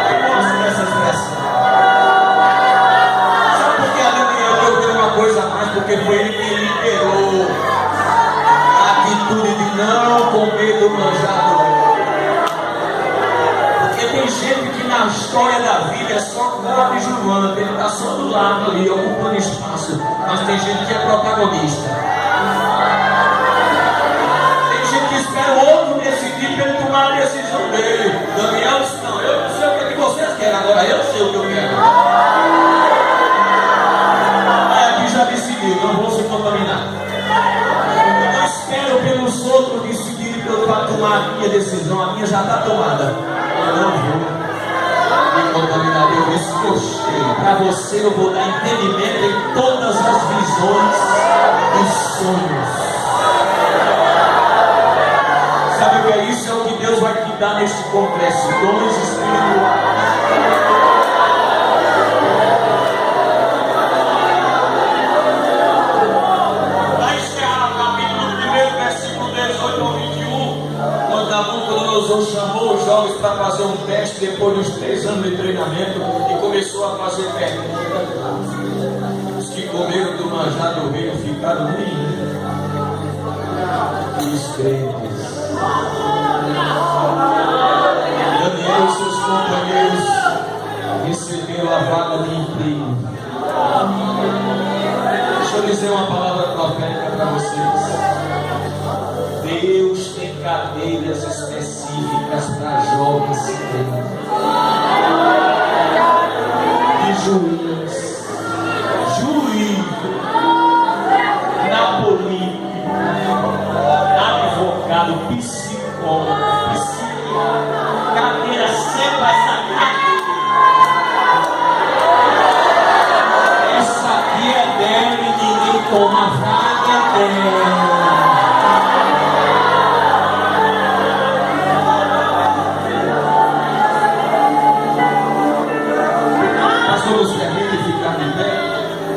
Eu gosto dessa expressão. Sabe por que a Daniel deu uma coisa a mais? Porque foi ele que liberou a atitude de não comer do manjado. Porque tem gente que na história da vida é só coadjuvante, ele está só do lado ali, ocupando espaço. Mas tem gente que é protagonista. Tem gente que espera o outro decidir para ele tomar a decisão dele. Daniel disse: não, eu não sei o que, é que vocês querem, agora eu sei o que eu quero. Aqui já decidiu, não vou se contaminar. Eu não espero pelos outros decidirem para eu tomar a minha decisão, a minha já está tomada. Eu não vou me contaminar. Eu disse: gostei. Para você eu vou dar entendimento em todas as visões e sonhos. Sabe o que é isso? É o que Deus vai te dar neste congresso. Dons espirituais. Vai encerrar o capítulo 1, versículo 18 ao 21. Quando Nabucodonosor chamou os jovens para fazer um teste depois dos 3 anos de treinamento e começou a fazer perguntas. Os que comeram do manjar do reino ficaram ruins. E os crentes. Daniel e seus companheiros receberam a vaga de emprego. Deixa eu dizer uma palavra profética para vocês. Deus tem cadeiras específicas para jovens e crentes.